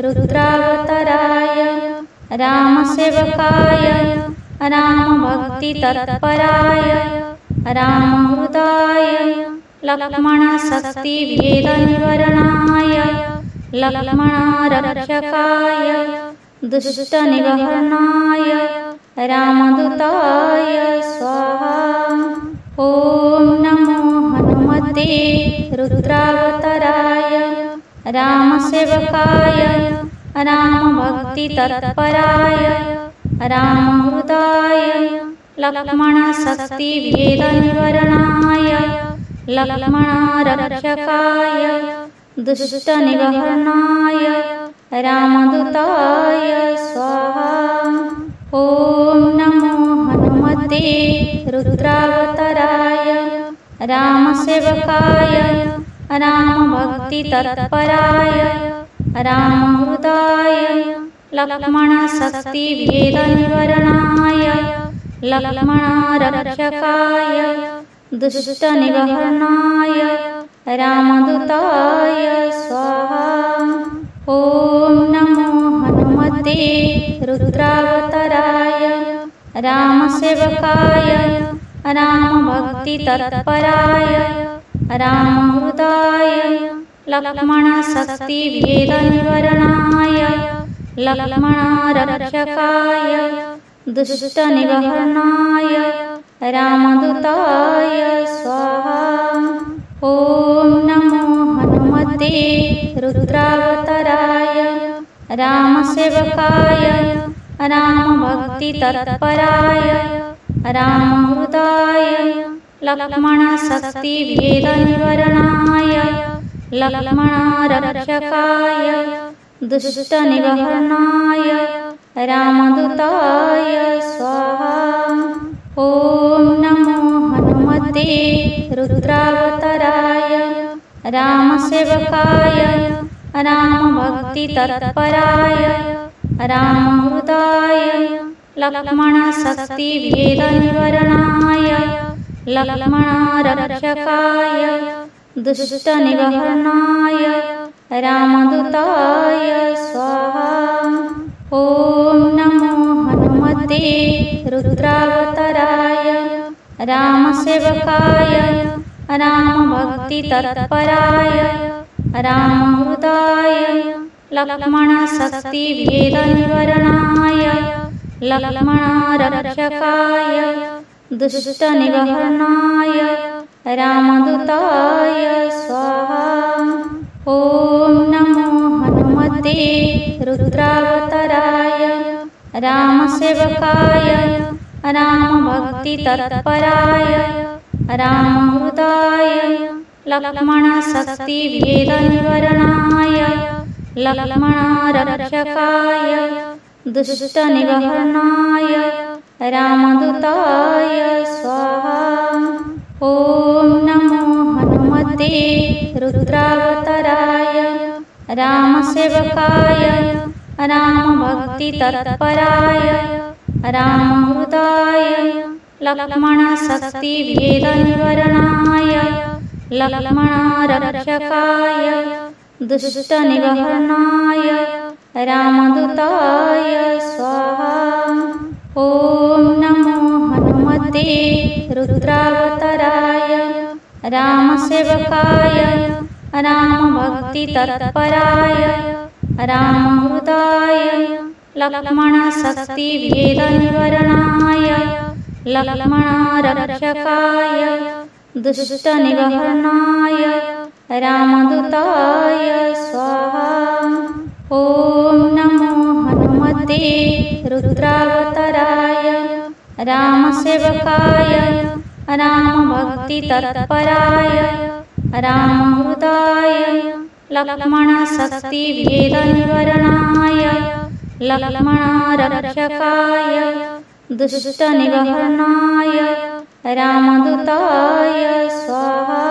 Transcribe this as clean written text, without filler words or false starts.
रुद्रावताराय रामसेवकाय रामभक्तितत्पराय रामहृदाय लक्ष्मणशक्तिभेदनिवारणाय लक्ष्मणारक्षकाय दुष्टनिवारणाय रामदूताय स्वाहा। ॐ नमो हनुमते रुद्रावताराय रामसेवकाय रामभक्तितत्पराय रामहृदाय लक्ष्मणशक्तिभेदनिवारणाय लक्ष्मणारक्षकाय दुष्टनिवारणाय रामदूताय स्वाहा। ॐ नमो हनुमते रुद्रावताराय रामसेवकाय रामभक्तितत्पराय रामहृदाय लक्ष्मणशक्तिभेदनिवारणाय लक्ष्मणारक्षकाय दुष्टनिवारणाय रामदूताय स्वाहा। ॐ नमो हनुमते रुद्रावताराय रामसेवकाय रामभक्तितत्पराय रामहृदाय लक्ष्मणशक्तिभेदनिवारणाय लक्ष्मणारक्षकाय दुष्टनिवारणाय रामदूताय स्वाहा। ॐ नमो हनुमते रुद्रावताराय रामसेवकाय रामभक्तितत्पराय रामहृदाय लक्ष्मणशक्तिभेदनिवारणाय लक्ष्मणारक्षकाय दुष्टनिवारणाय रामदूताय स्वाहा। ॐ नमो हनुमते रुद्रावताराय रामसेवकाय रामभक्तितत्पराय रामहृदाय लक्ष्मणशक्तिभेदनिवारणाय लक्ष्मणारक्षकाय दुष्टनिवारणाय रामदूताय स्वाहा। ॐ नमो हनुमते रुद्रावताराय रामसेवकाय रामभक्तितत्पराय रामहृदाय लक्ष्मणशक्तिभेदनिवारणाय लक्ष्मणारक्षकाय दुष्टनिवारणाय रामदूताय स्वाहा। ॐ नमो हनुमते रुद्रावताराय रामसेवकाय रामभक्तितत्पराय रामहृदाय लक्ष्मणशक्तिभेदनिवारणाय लक्ष्मणारक्षकाय दुष्टनिवारणाय रामदूताय स्वाहा। ॐ नमो हनुमते रुद्रावताराय रामसेवकाय रामभक्तितत्पराय रामहृदाय लक्ष्मणशक्तिभेदनिवारणाय लक्ष्मणारक्षकाय दुष्टनिवारणाय रामदूताय स्वाहा। ॐ नमो हनुमते रुद्रावताराय रामसेवकाय रामभक्तितत्पराय रामहृदाय लक्ष्मणशक्तिभेदनिवारणाय लक्ष्मणारक्षकाय दुष्टनिवारणाय रामदूताय स्वाहा। ॐ नमो हनुमते रुद्रावताराय रामसेवकाय रामभक्तितत्पराय रामहृदाय लक्ष्मणशक्तिभेदनिवारणाय लक्ष्मणारक्षकाय दुष्टनिवारणाय रामदूताय स्वाहा।